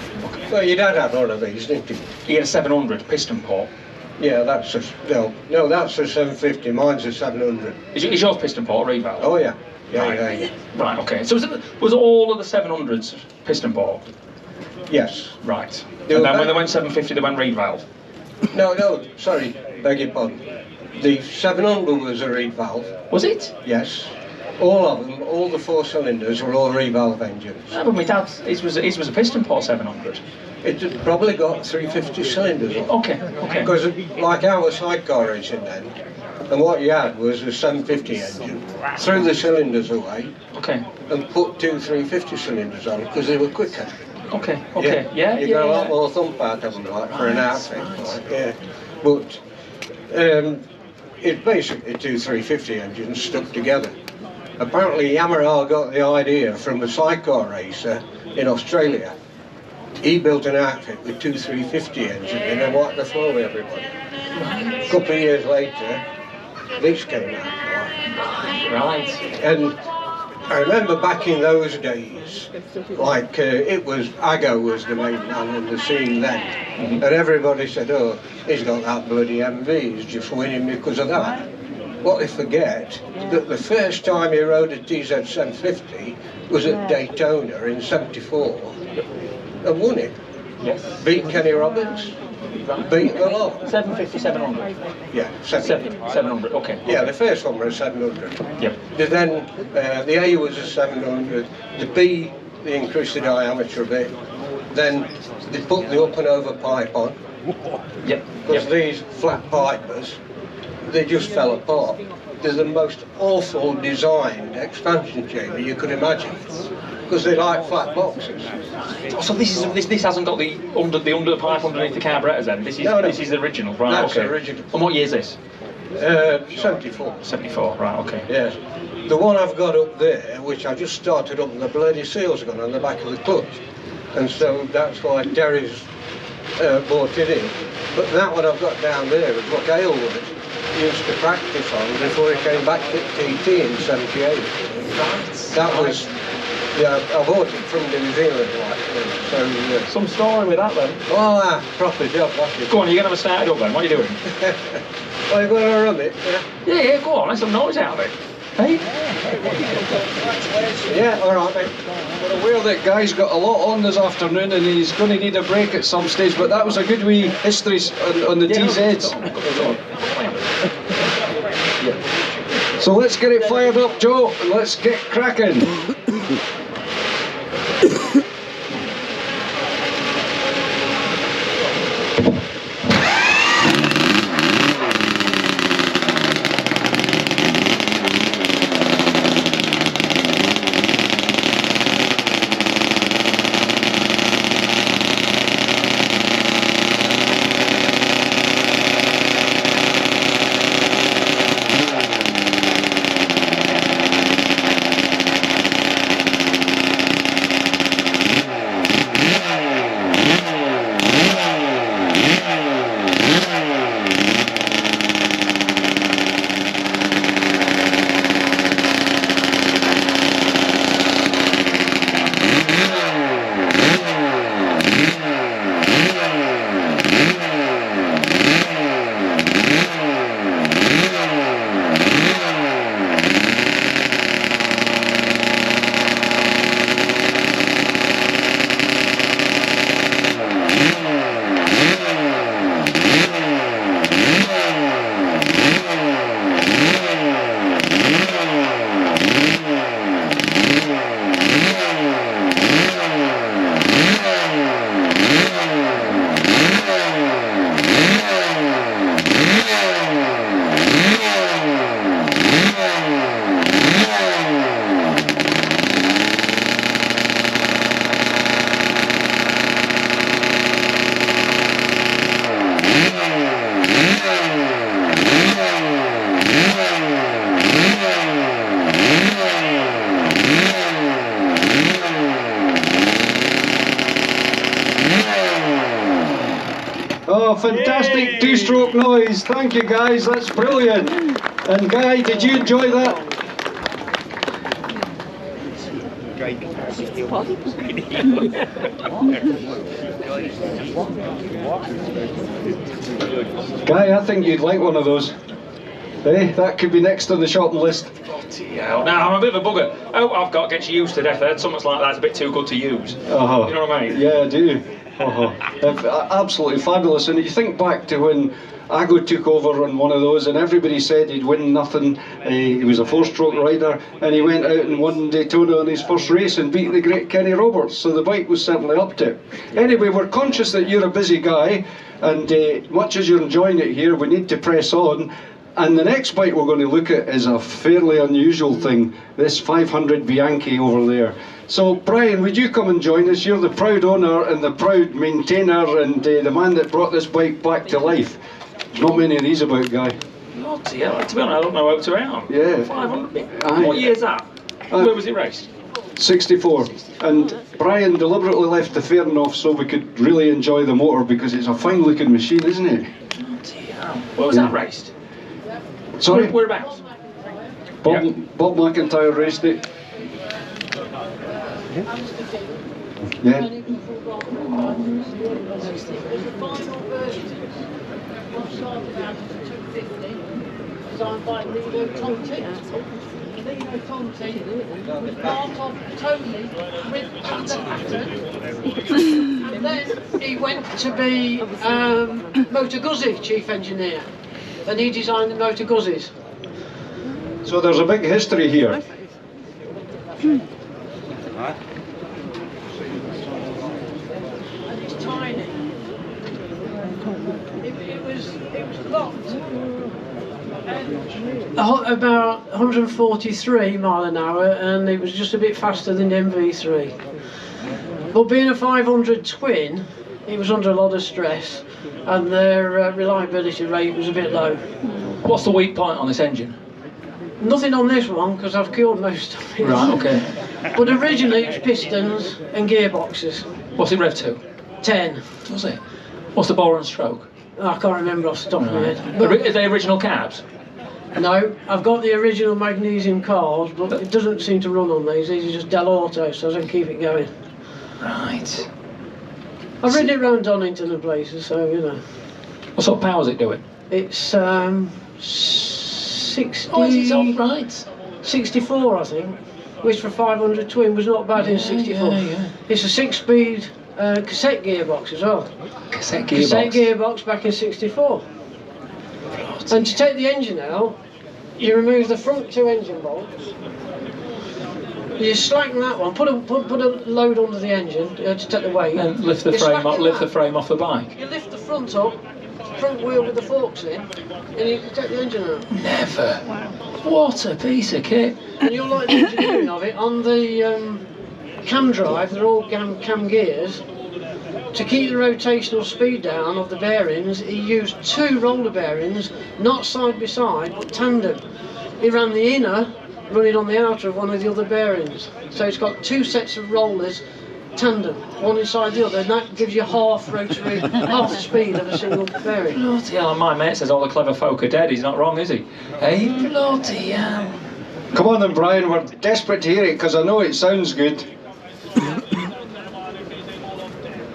Well, your dad had one of these, didn't he? He had a 700 piston port. Yeah, that's a, no, that's a 750, mine's a 700. Is yours piston port or revalve? Oh yeah, Right. yeah. Right, okay. So was all of the 700s piston port? Yes. Right. They And were then when back- they went 750, they went reed valve? No, sorry, beg your pardon. The 700 was a reed valve. Was it? Yes. All of them, all the 4 cylinders were all revalve engines. No, but my dad, his was a piston port 700. It had probably got 350 cylinders on. Okay. Because like our sidecar racing then, and what you had was a 750 engine, threw the cylinders away, Okay. and put 2 350 cylinders on because they were quicker. Okay. Yeah. You got a lot more thump out of them, like, for an outfit. Like, yeah. But it's basically 2 350 engines stuck together. Apparently Yamaha got the idea from a sidecar racer in Australia. He built an outfit with 2 350 engines and then wiped the floor with everybody. A couple of years later, these came out. Right. And I remember back in those days, like it was, Aggo was the main man in the scene then. And everybody said, oh, he's got that bloody MV, he's just winning because of that. What they forget, that the first time he rode a TZ750 was at Daytona in '74 and won it. Yes. Beat Kenny Roberts, beat the lot. 750, 700. Yeah, 700. Okay. Yeah, the first one was a 700. Yep. Then the A was a 700, the B they increased the diameter a bit, then they put the up and over pipe on, Yep. because these flat pipers, they just fell apart. They're the most awful designed expansion chamber you could imagine, because they like flat boxes. So this hasn't got the under the pipe underneath the carburetors then. This is No. This is the original, right? That's okay. original. And what year is this? 74. 74. Right. Okay. Yes. The one I've got up there, which I just started up, and the bloody seal's gone on the back of the clutch. And so that's why Terry's bought it in. But that one I've got down there is what Aylward used to practice on before he came back to TT in '78. That was, yeah, I bought it from New Zealand, like, so, Some story with that then. oh, proper job, that is. Go on, you're gonna have a started up then. What are you doing? Well, you're going to run it, yeah? Yeah. Go on. Let's have noise out of it. Hey. Yeah, all right, mate. We're aware that Guy's got a lot on this afternoon and he's going to need a break at some stage, but that was a good wee history on the TZs. So let's get it fired up, Joe, and let's get cracking. Oh, fantastic two-stroke noise. Thank you, guys. That's brilliant. And Guy, did you enjoy that? Guy, I think you'd like one of those. Eh? That could be next on the shopping list. Yeah, now I'm a bit of a bugger. Oh, I've got to get you used to death. I heard something like that's a bit too good to use. Uh-huh. You know what I mean? Yeah, I do. Absolutely fabulous. And you think back to when Ago took over on one of those, and everybody said he'd win nothing. He was a four-stroke rider, and he went out and won Daytona on his first race and beat the great Kenny Roberts. So the bike was certainly up to it. Anyway, we're conscious that you're a busy guy, and much as you're enjoying it here, we need to press on. And the next bike we're going to look at is a fairly unusual thing, this 500 Bianchi over there. So Brian, would you come and join us? You're the proud owner and the proud maintainer and the man that brought this bike back to life. There's not many of these about, Guy. Bloody hell, to be honest, I don't know how to out. Yeah. 500. Aye. What year's that? Where was it raced? 64. And Brian deliberately left the fairing off so we could really enjoy the motor because it's a fine looking machine, isn't it? Bloody hell. Where was that raced? Sorry? Whereabouts? Bob McIntyre raced it. Yeah. Designed by Leo Tonti. Leo Tonti was part of Tony with Pattern. And then he went to be Motor Guzzi chief engineer. And he designed the Motor Guzzis. So there's a big history here. And it's tiny. It was locked. About 143 mile an hour, and it was just a bit faster than the MV3. But being a 500 twin, it was under a lot of stress, and their reliability rate was a bit low. What's the weak point on this engine? Nothing on this one, because I've cured most of it. Right, okay. But originally it was pistons and gearboxes. What's it rev to? 10. Does it? What's the bore and stroke? I can't remember off the top of my head. But Are they original cabs? no, I've got the original magnesium cars, but it doesn't seem to run on these. These are just Del Auto, so I can keep it going. Right. I've ridden it around Donington and places, so you know. What sort of power is it doing? It's 60. Oh, is it all right? 64, I think. Which for 500 twin was not bad in 64. Yeah. It's a 6-speed cassette gearbox as well. Cassette gearbox? Cassette gearbox back in 64. And to take the engine out, you remove the front 2 engine bolts. You slacken that one, put a load under the engine to take the weight. And lift the frame off the bike. You lift the front up, front wheel with the forks in, and you can take the engine out. Never. What a piece of kit. And you'll like the engineering of it. On the cam drive, they're all cam gears. To keep the rotational speed down of the bearings, he used 2 roller bearings, not side by side, but tandem. He ran the inner running on the outer of one of the other bearings. So it's got 2 sets of rollers, tandem, one inside the other, and that gives you half rotary, half the speed of a single bearing. Bloody hell, and my mate says all the clever folk are dead. He's not wrong, is he? Hey, bloody hell. Come on then, Brian, we're desperate to hear it because I know it sounds good.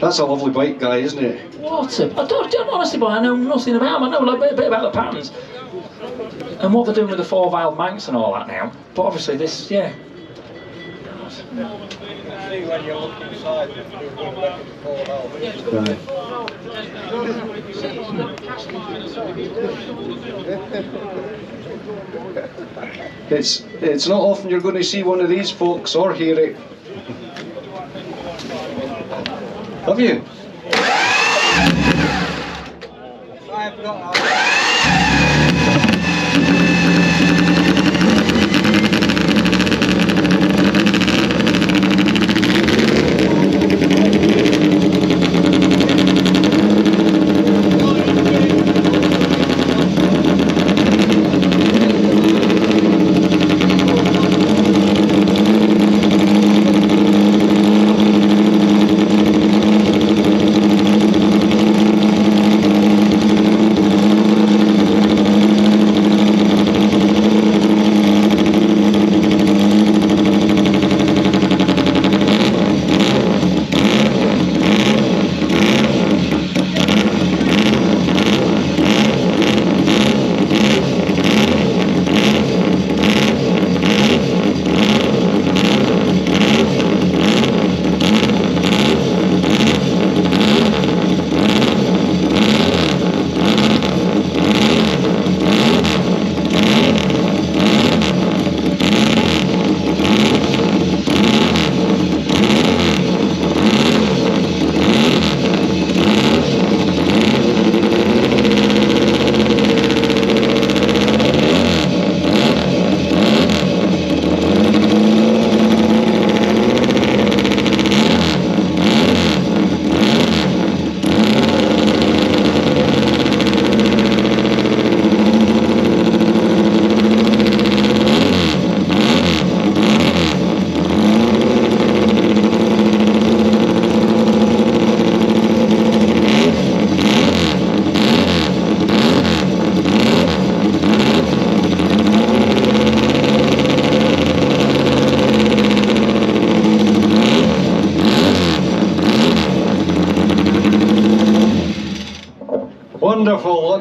That's a lovely bike, Guy, isn't it? What a... I don't honestly, boy, I know nothing about them. I know a bit about the patterns and what they're doing with the 4-valve Manx and all that now. But obviously this, yeah. See when you look inside, there's one better than 4 valve. Yeah, it's got a 4 valve. See, it's not cast iron, so It's not often you're going to see one of these folks or hear it. Have you? I've got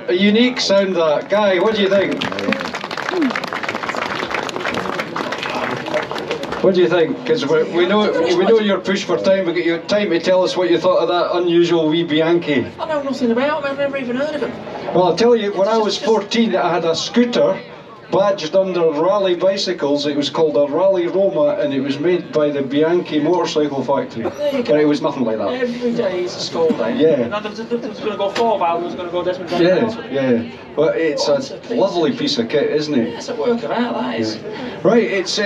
a unique sound, that. Guy, what do you think? What do you think? Because we know you're pushed for time. We get you time to tell us what you thought of that unusual wee Bianchi. I know nothing about them. I've never even heard of them. Well, I'll tell you, when I was 14, I had a scooter badged under Raleigh bicycles. It was called a Raleigh Roma, and it was made by the Bianchi motorcycle factory. But it was nothing like that. Every day is a school day. Yeah. And there was going to go 4-valve, there was going to go Desmond. Yeah. But it's a lovely piece of kit, isn't it? It's a work of art, that is. Right, it's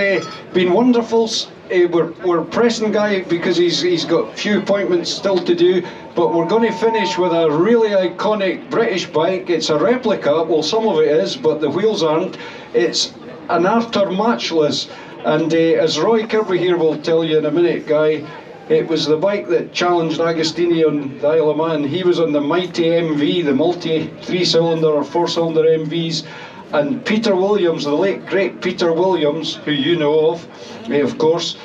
been wonderful. We're pressing Guy because he's got a few appointments still to do, but we're going to finish with a really iconic British bike. It's a replica, well, some of it is, but the wheels aren't. It's an Arthur Matchless, and as Roy Kirby here will tell you in a minute, Guy, it was the bike that challenged Agostini on the Isle of Man. He was on the mighty MV, the multi 3-cylinder or 4-cylinder MVs. And Peter Williams, the late great Peter Williams, who you know of course,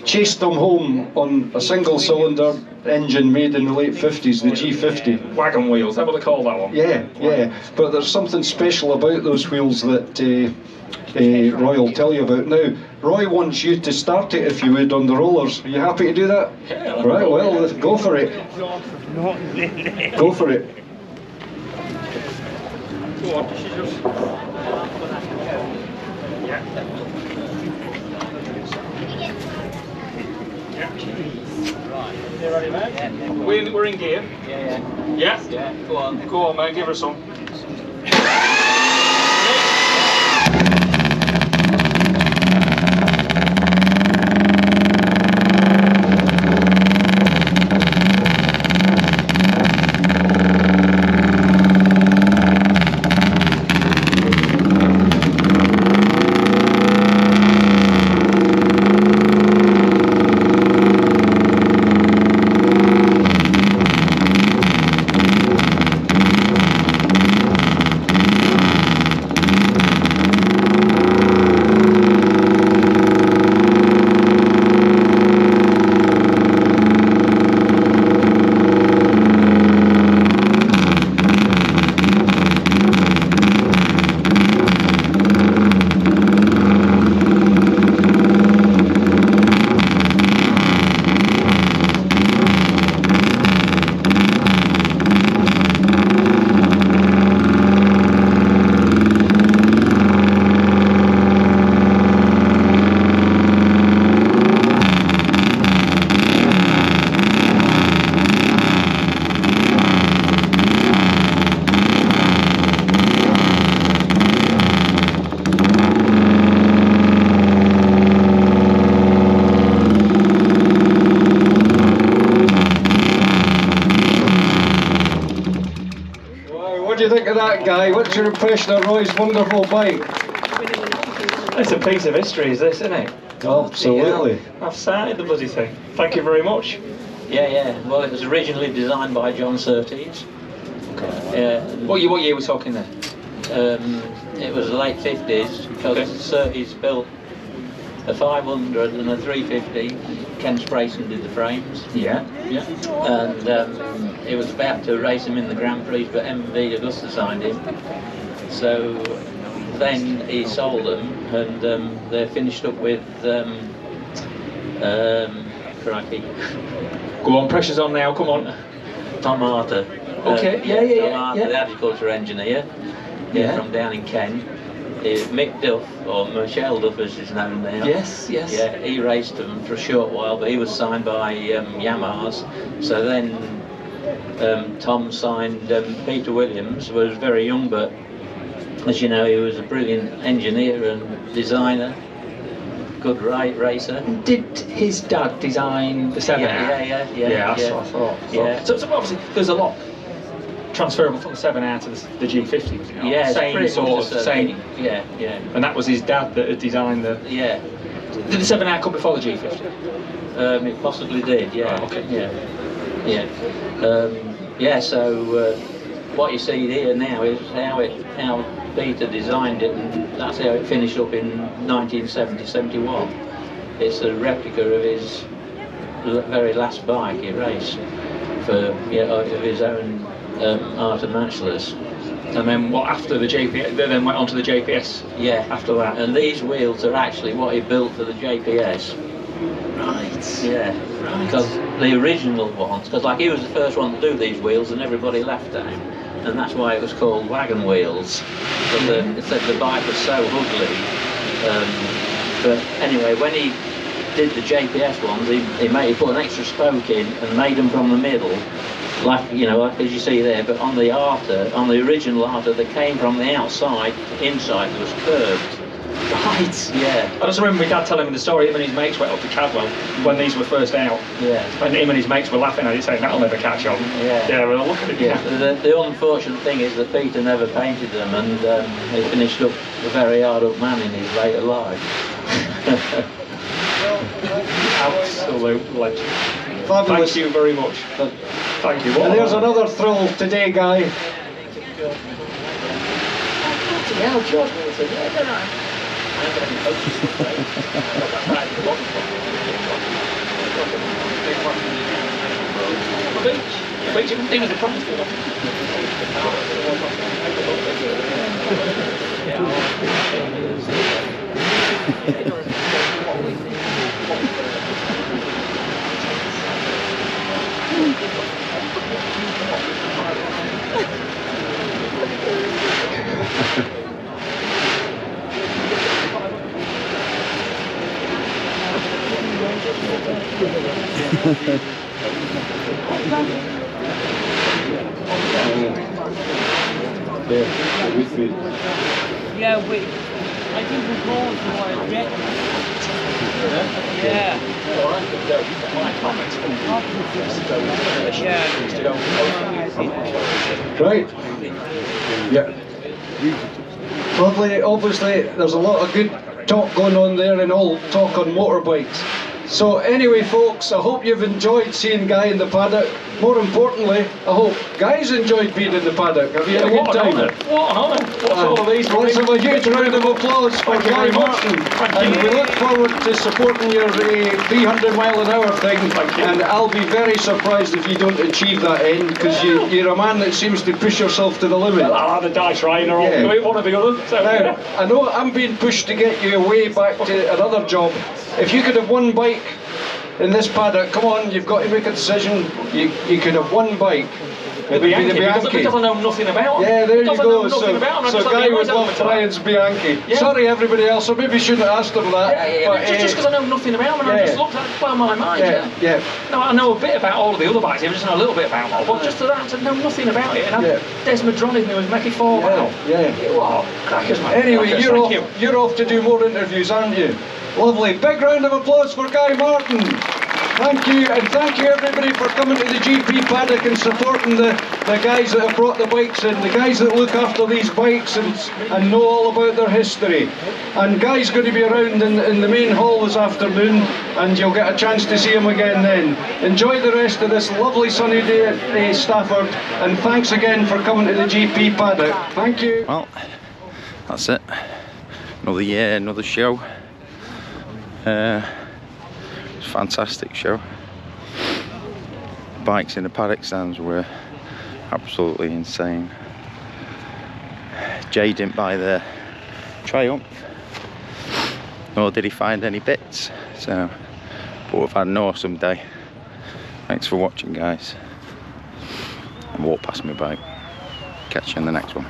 chased them home on a single-cylinder engine made in the late 50s, the G50. Wagon wheels, that's what they call that one. Yeah. But there's something special about those wheels that Roy will tell you about. Now, Roy wants you to start it, if you would, on the rollers. Are you happy to do that? Yeah. Right, well, go for it. Go for it. Go on, You ready, mate? Yeah. We're in gear. Yeah? Yeah. Go on, mate, give her some. Think of that, Guy? What's your impression of Roy's wonderful bike? It's a piece of history, is this, isn't it? Absolutely. I've started the bloody thing. Thank you very much. Yeah. Well, it was originally designed by John Surtees. What year were we talking there? It was the late 50s, because Surtees built a 500 and a 350. Ken Sprayson did the frames. Yeah. And it was about to race him in the Grand Prix, but MV Augusta signed him. So then he sold them, and they finished up with crikey. Go on, pressure's on now, come on. Tom Arthur. Okay, Tom Arthur, the agriculture engineer from down in Kent. Mick Duff, or Michelle Duff as is known now. Yes. Yeah, he raced them for a short while, but he was signed by Yamaha's. So then Tom signed Peter Williams, who was very young, but as you know, he was a brilliant engineer and designer, good racer. Did his dad design the 7R? Yeah, that's what I thought. Yeah. So obviously there's a lot transferable from the 7R to the G50, you know? Yeah, same sort of, same. Yeah. And that was his dad that had designed the... Yeah. Did the 7R come before the G50? It possibly did, yeah. Oh, okay. Yeah. So what you see here now is how Peter designed it, and that's how it finished up in 1970-71. It's a replica of his very last bike he raced for of his own Arthur Matchless. And then what after the JPS? They then went on to the JPS. Yeah. After that. And these wheels are actually what he built for the JPS. Right. Yeah. Right. Because the original ones, because like he was the first one to do these wheels, and everybody laughed at him, and that's why it was called wagon wheels. But it said the bike was so ugly. But anyway, when he did the JPS ones, he put an extra spoke in and made them from the middle, like like as you see there. But on the Arter, on the original Arter, that came from the outside, inside was curved. Right. Yeah. I just remember my dad telling me the story. Him and his mates went up to Cadwell when these were first out. Yeah. And him and his mates were laughing at it, saying that'll never catch on. Yeah. Yeah. Well, look at it. Yeah. The unfortunate thing is that Peter never painted them, and he finished up a very hard up man in his later life. Absolute legend. Fabulous. Thank you very much. Thank you. And there's another thrill today, Guy. Yeah, George Wilson. Yeah, don't know. Yeah, we. I think we're going to want to get. Yeah. Right. Yeah. Lovely. Obviously, there's a lot of good talk going on there, and all talk on motorbikes. So anyway, folks, I hope you've enjoyed seeing Guy in the paddock. More importantly, I hope Guy's enjoyed being in the paddock. Have you had a good time? What an honour! What's all of these? Let's have a huge round of applause for Thank you Guy very much. Martin. Thank And you. we look forward to supporting your 300-mile-an-hour thing. Thank you. And I'll be very surprised if you don't achieve that end, because you're a man that seems to push yourself to the limit. Well, I'll have a die trying or I'll do it, one or the other. So, Now, I know I'm being pushed to get you away back to another job. If you could have one bike in this paddock, come on, you've got to make a decision. You could have one bike. It would be the Bianchi. He doesn't know nothing about. Yeah, there you go. So Guy would love Brian's Bianchi. Yeah. Sorry, everybody else. I maybe shouldn't have asked him that. But just because I know nothing about them, and I just looked at it, blow my mind. Yeah. No, I know a bit about all of the other bikes. I just know a little bit about them. But just to that, to know nothing about it. And Desmond Dronic knew was Mackie 4. Wow. Oh, crackers, man. Anyway, Crackers, you're off to do more interviews, aren't you? Lovely. Big round of applause for Guy Martin. Thank you, and thank you everybody for coming to the GP paddock and supporting the guys that have brought the bikes in, the guys that look after these bikes and know all about their history. And Guy's going to be around in the main hall this afternoon, and you'll get a chance to see him again then. Enjoy the rest of this lovely sunny day at Stafford, and thanks again for coming to the GP paddock. Thank you. Well, that's it. Another year, another show. Fantastic show. Bikes in the paddock stands were absolutely insane. Jay didn't buy the Triumph, nor did he find any bits, so but we've had an awesome day. Thanks for watching, guys, and walk past my bike. Catch you in the next one.